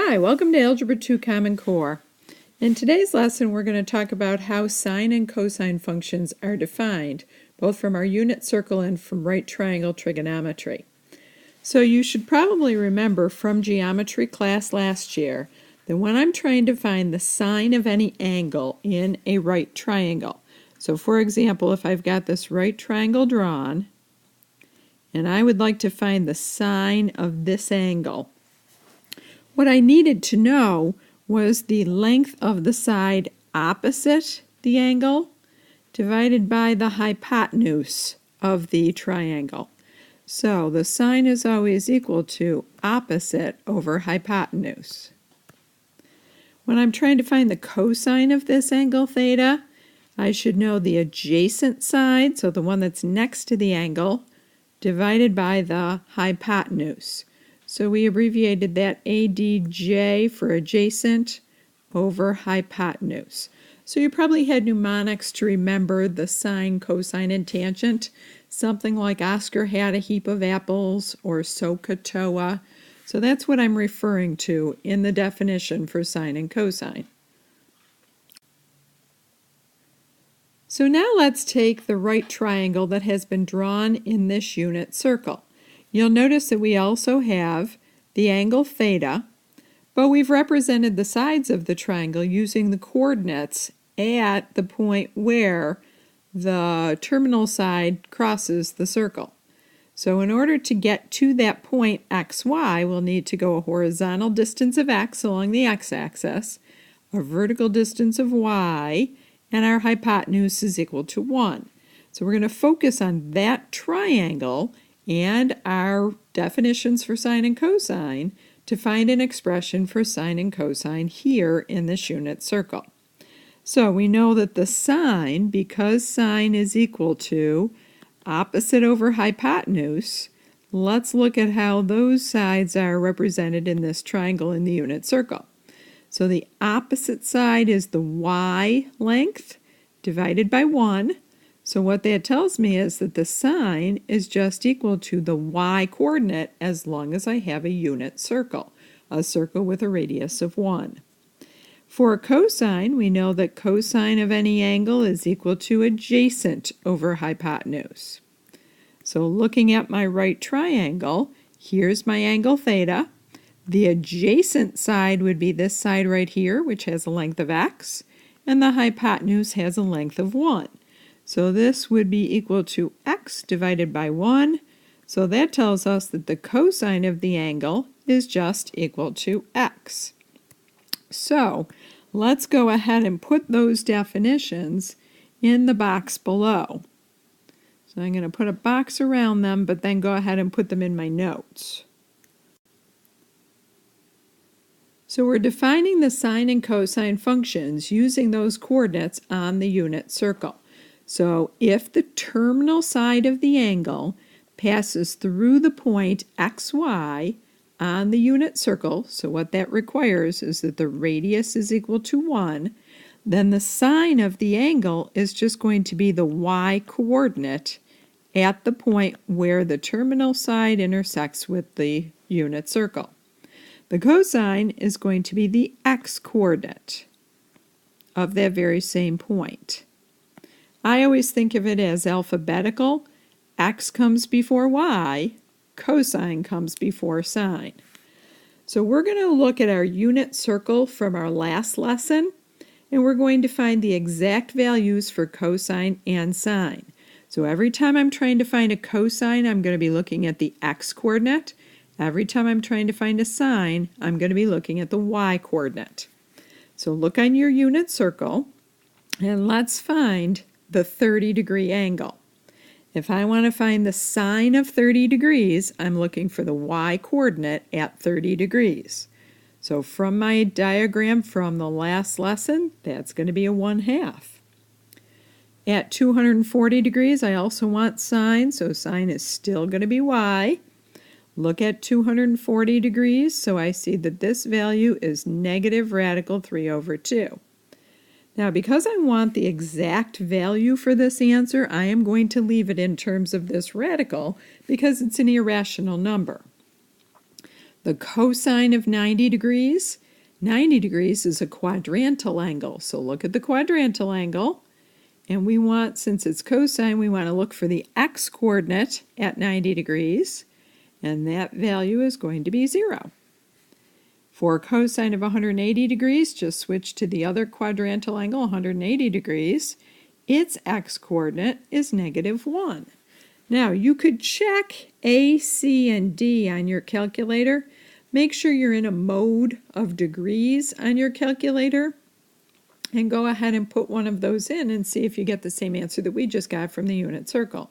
Hi, welcome to Algebra 2 Common Core. In today's lesson, we're going to talk about how sine and cosine functions are defined, both from our unit circle and from right triangle trigonometry. So you should probably remember from geometry class last year that when I'm trying to find the sine of any angle in a right triangle, so for example, if I've got this right triangle drawn, and I would like to find the sine of this angle, what I needed to know was the length of the side opposite the angle divided by the hypotenuse of the triangle. So the sine is always equal to opposite over hypotenuse. When I'm trying to find the cosine of this angle theta, I should know the adjacent side, so the one that's next to the angle, divided by the hypotenuse. So we abbreviated that ADJ for adjacent over hypotenuse. So you probably had mnemonics to remember the sine, cosine, and tangent, something like Oscar had a heap of apples or SOHCAHTOA. So that's what I'm referring to in the definition for sine and cosine. So now let's take the right triangle that has been drawn in this unit circle. You'll notice that we also have the angle theta, but we've represented the sides of the triangle using the coordinates at the point where the terminal side crosses the circle. So in order to get to that point xy, we'll need to go a horizontal distance of x along the x-axis, a vertical distance of y, and our hypotenuse is equal to 1. So we're going to focus on that triangle and our definitions for sine and cosine to find an expression for sine and cosine here in this unit circle. So we know that the sine, because sine is equal to opposite over hypotenuse, let's look at how those sides are represented in this triangle in the unit circle. So the opposite side is the y length divided by 1. So what that tells me is that the sine is just equal to the y coordinate as long as I have a unit circle, a circle with a radius of 1. For cosine, we know that cosine of any angle is equal to adjacent over hypotenuse. So looking at my right triangle, here's my angle theta. The adjacent side would be this side right here, which has a length of x, and the hypotenuse has a length of 1. So this would be equal to x divided by 1. So that tells us that the cosine of the angle is just equal to x. So let's go ahead and put those definitions in the box below. So I'm going to put a box around them, but then go ahead and put them in my notes. So we're defining the sine and cosine functions using those coordinates on the unit circle. So if the terminal side of the angle passes through the point xy on the unit circle, so what that requires is that the radius is equal to 1, then the sine of the angle is just going to be the y coordinate at the point where the terminal side intersects with the unit circle. The cosine is going to be the x coordinate of that very same point. I always think of it as alphabetical. X comes before y, cosine comes before sine. So we're going to look at our unit circle from our last lesson, and we're going to find the exact values for cosine and sine. So every time I'm trying to find a cosine, I'm going to be looking at the x coordinate. Every time I'm trying to find a sine, I'm going to be looking at the y coordinate. So look on your unit circle, and let's find the 30-degree angle. If I want to find the sine of 30 degrees, I'm looking for the y coordinate at 30 degrees. So from my diagram from the last lesson, that's going to be a 1/2. At 240 degrees, I also want sine, so sine is still going to be y. Look at 240 degrees, so I see that this value is negative radical 3/2. Now, because I want the exact value for this answer, I am going to leave it in terms of this radical because it's an irrational number. the cosine of 90 degrees? 90 degrees is a quadrantal angle. So look at the quadrantal angle. And we want, since it's cosine, we want to look for the x-coordinate at 90 degrees. And that value is going to be 0. For cosine of 180 degrees, just switch to the other quadrantal angle, 180 degrees. Its x-coordinate is -1. Now, you could check A, C, and D on your calculator. Make sure you're in a mode of degrees on your calculator, and go ahead and put one of those in and see if you get the same answer that we just got from the unit circle.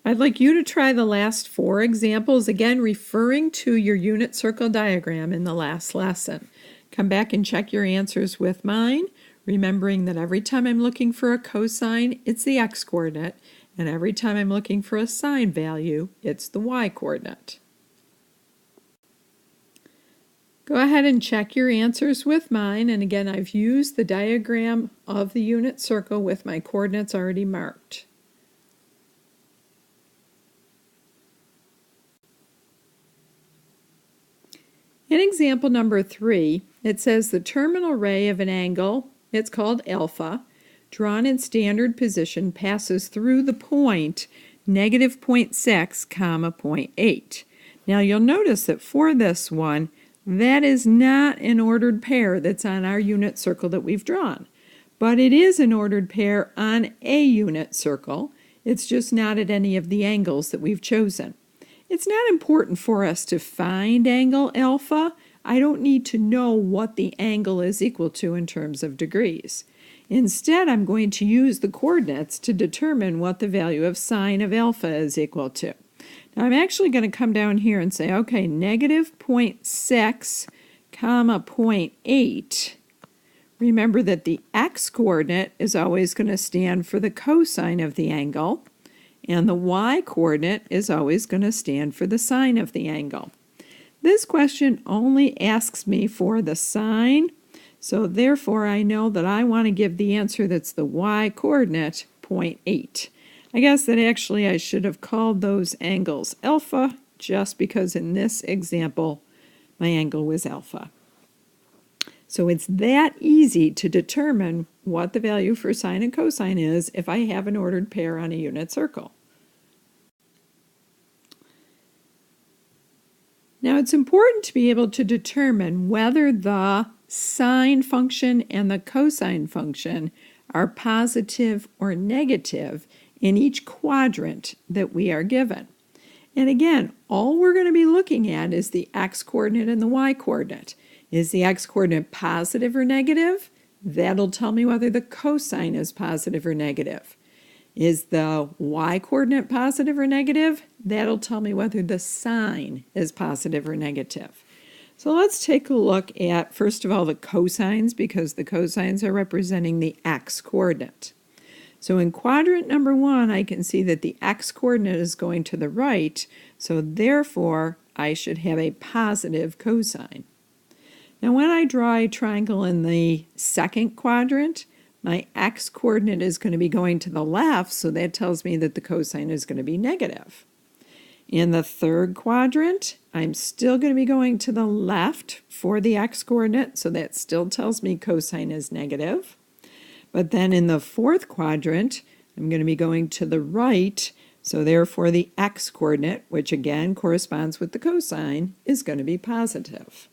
I'd like you to try the last 4 examples, again referring to your unit circle diagram in the last lesson. Come back and check your answers with mine, remembering that every time I'm looking for a cosine, it's the x-coordinate, and every time I'm looking for a sine value, it's the y-coordinate. Go ahead and check your answers with mine, and again, I've used the diagram of the unit circle with my coordinates already marked. In example number 3, it says the terminal ray of an angle, it's called alpha, drawn in standard position passes through the point -0.6, 0.8. Now you'll notice that for this one, that is not an ordered pair that's on our unit circle that we've drawn, but it is an ordered pair on a unit circle. It's just not at any of the angles that we've chosen. It's not important for us to find angle alpha. I don't need to know what the angle is equal to in terms of degrees. Instead, I'm going to use the coordinates to determine what the value of sine of alpha is equal to. Now I'm actually going to come down here and say, okay, -0.6, 0.8. Remember that the x-coordinate is always going to stand for the cosine of the angle, and the y-coordinate is always going to stand for the sine of the angle. This question only asks me for the sine, so therefore I know that I want to give the answer that's the y-coordinate, 0.8. I guess that actually I should have called those angles alpha, just because in this example my angle was alpha. So it's that easy to determine what the value for sine and cosine is if I have an ordered pair on a unit circle. Now it's important to be able to determine whether the sine function and the cosine function are positive or negative in each quadrant that we are given. And again, all we're going to be looking at is the x-coordinate and the y-coordinate. Is the x-coordinate positive or negative? That'll tell me whether the cosine is positive or negative. Is the y-coordinate positive or negative? That'll tell me whether the sine is positive or negative. So let's take a look at, first of all, the cosines, because the cosines are representing the x-coordinate. So in quadrant number 1, I can see that the x-coordinate is going to the right, so therefore I should have a positive cosine. Now when I draw a triangle in the second quadrant, my x-coordinate is going to be going to the left, so that tells me that the cosine is going to be negative. In the third quadrant, I'm still going to be going to the left for the x-coordinate, so that still tells me cosine is negative. But then in the fourth quadrant, I'm going to be going to the right, so therefore the x-coordinate, which again corresponds with the cosine, is going to be positive.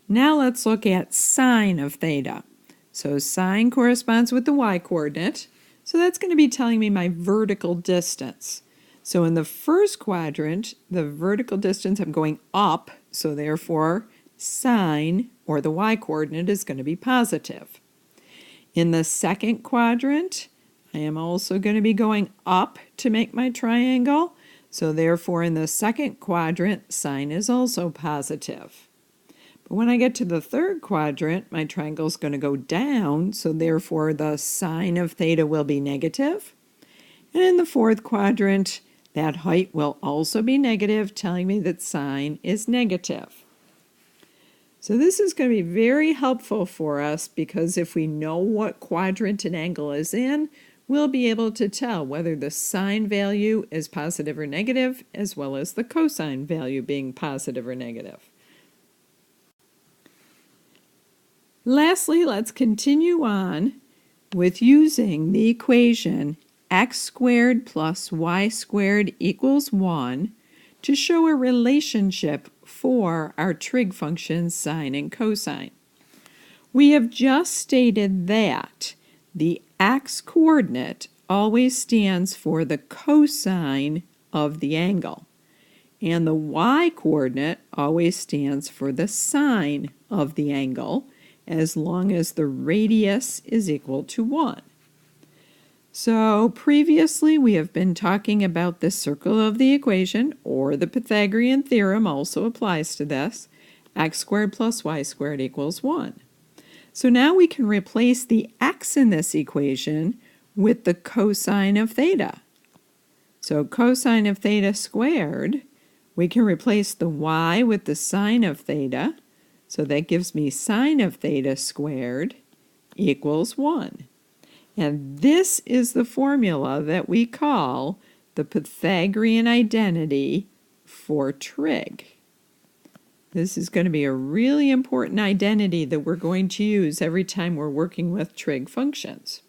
Now let's look at sine of theta. So sine corresponds with the y-coordinate, so that's going to be telling me my vertical distance. So in the first quadrant, the vertical distance, I'm going up, so therefore sine, or the y-coordinate, is going to be positive. In the second quadrant, I am also going to be going up to make my triangle, so therefore in the second quadrant, sine is also positive. But when I get to the third quadrant, my triangle is going to go down, so therefore the sine of theta will be negative. And in the fourth quadrant, that height will also be negative, telling me that sine is negative. So this is going to be very helpful for us because if we know what quadrant an angle is in, we'll be able to tell whether the sine value is positive or negative, as well as the cosine value being positive or negative. Lastly, let's continue on with using the equation x squared plus y squared equals 1 to show a relationship for our trig functions sine and cosine. We have just stated that the x-coordinate always stands for the cosine of the angle, and the y-coordinate always stands for the sine of the angle, as long as the radius is equal to 1. So previously we have been talking about the circle of the equation, or the Pythagorean theorem also applies to this. X squared plus y squared equals 1. So now we can replace the x in this equation with the cosine of theta. So cosine of theta squared, we can replace the y with the sine of theta. So that gives me sine of theta squared equals 1. And this is the formula that we call the Pythagorean identity for trig. This is going to be a really important identity that we're going to use every time we're working with trig functions.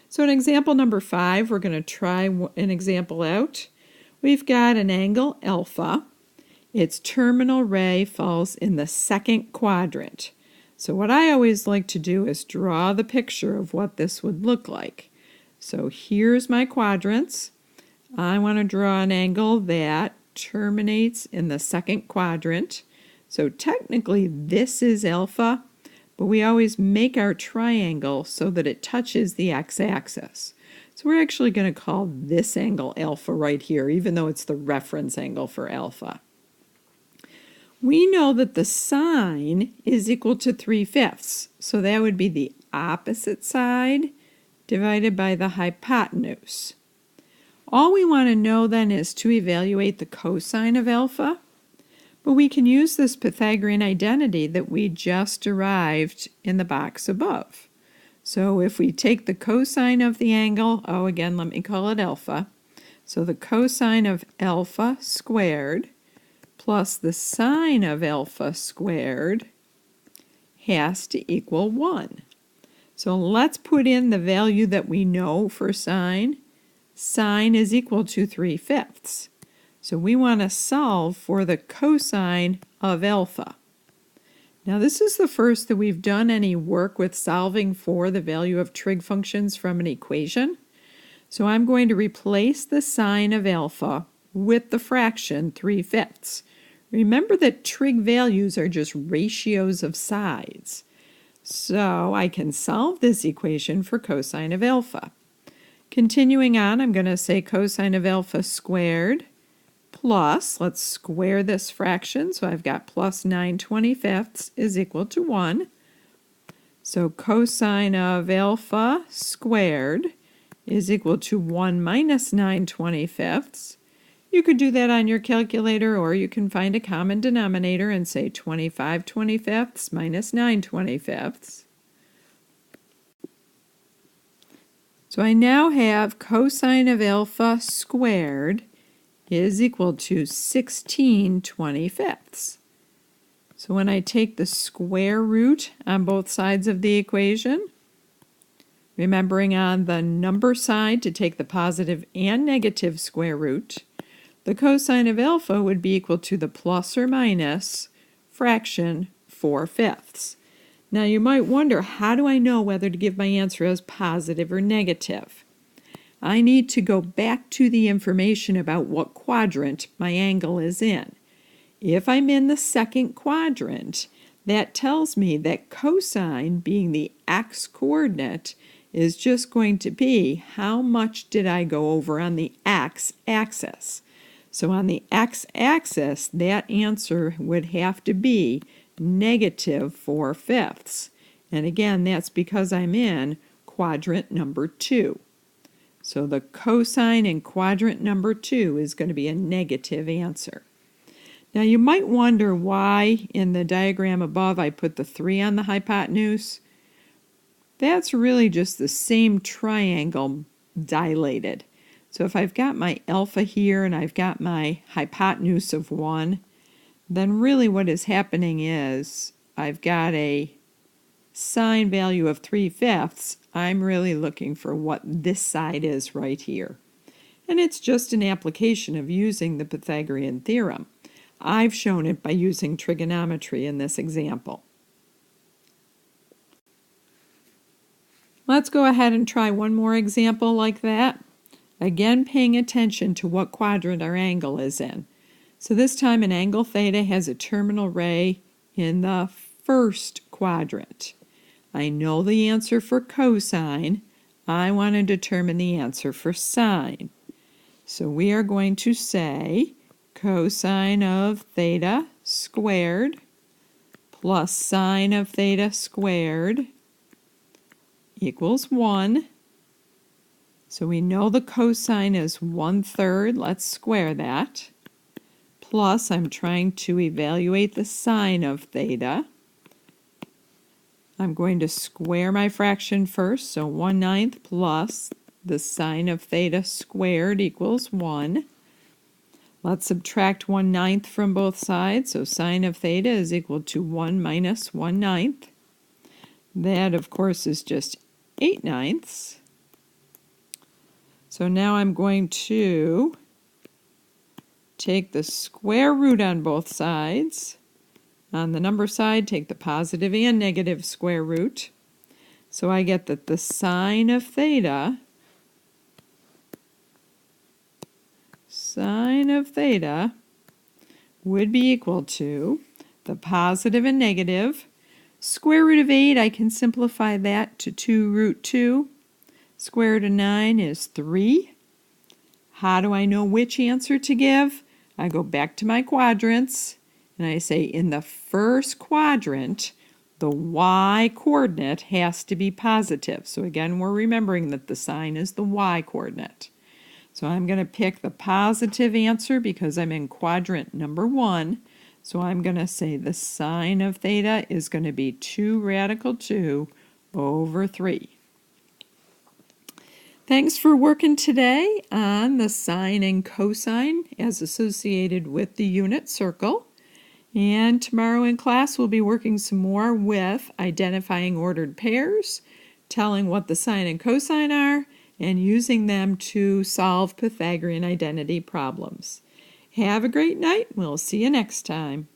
So in example number 5, we're going to try an example out. We've got an angle alpha. Its terminal ray falls in the second quadrant. So what I always like to do is draw the picture of what this would look like. So here's my quadrants. I want to draw an angle that terminates in the second quadrant. So technically this is alpha, but we always make our triangle so that it touches the x-axis. So we're actually going to call this angle alpha right here, even though it's the reference angle for alpha. We know that the sine is equal to 3/5, so that would be the opposite side divided by the hypotenuse. All we want to know then is to evaluate the cosine of alpha, but we can use this Pythagorean identity that we just derived in the box above. So if we take the cosine of the angle, again, let me call it alpha. So the cosine of alpha squared plus the sine of alpha squared has to equal 1. So let's put in the value that we know for sine. Sine is equal to 3/5. So we want to solve for the cosine of alpha. Now this is the first that we've done any work with solving for the value of trig functions from an equation. So I'm going to replace the sine of alpha with the fraction 3/5. Remember that trig values are just ratios of sides. So I can solve this equation for cosine of alpha. Continuing on, I'm going to say cosine of alpha squared plus, let's square this fraction, so I've got plus 9/25 is equal to 1. So cosine of alpha squared is equal to 1 minus 9/25. You could do that on your calculator, or you can find a common denominator and say 25/25 minus 9/25. So I now have cosine of alpha squared is equal to 16/25. So when I take the square root on both sides of the equation, remembering on the number side to take the positive and negative square root, the cosine of alpha would be equal to the plus or minus fraction 4/5. Now you might wonder, how do I know whether to give my answer as positive or negative? I need to go back to the information about what quadrant my angle is in. If I'm in the second quadrant, that tells me that cosine, being the x-coordinate, is just going to be how much did I go over on the x-axis. So on the x-axis, that answer would have to be negative 4/5. And again, that's because I'm in quadrant number 2. So the cosine in quadrant number 2 is going to be a negative answer. Now you might wonder why in the diagram above I put the 3 on the hypotenuse. That's really just the same triangle dilated. So if I've got my alpha here and I've got my hypotenuse of 1, then really what is happening is I've got a sine value of 3/5. I'm really looking for what this side is right here. And it's just an application of using the Pythagorean theorem. I've shown it by using trigonometry in this example. Let's go ahead and try one more example like that. Again, paying attention to what quadrant our angle is in. So this time an angle theta has a terminal ray in the first quadrant. I know the answer for cosine. I want to determine the answer for sine. So we are going to say cosine of theta squared plus sine of theta squared equals 1. So we know the cosine is 1/3. Let's square that. Plus, I'm trying to evaluate the sine of theta. I'm going to square my fraction first, so 1/9 plus the sine of theta squared equals 1. Let's subtract 1/9 from both sides, so sine of theta is equal to 1 minus 1/9. That, of course, is just 8/9. So now I'm going to take the square root on both sides. On the number side, take the positive and negative square root. So I get that the sine of theta would be equal to the positive and negative. Square root of 8, I can simplify that to 2 root 2. Square root of 9 is 3. How do I know which answer to give? I go back to my quadrants, and I say in the first quadrant, the y-coordinate has to be positive. So again, we're remembering that the sign is the y-coordinate. So I'm going to pick the positive answer because I'm in quadrant number 1. So I'm going to say the sine of theta is going to be 2 radical 2 over 3. Thanks for working today on the sine and cosine as associated with the unit circle. And tomorrow in class we'll be working some more with identifying ordered pairs, telling what the sine and cosine are, and using them to solve Pythagorean identity problems. Have a great night. We'll see you next time.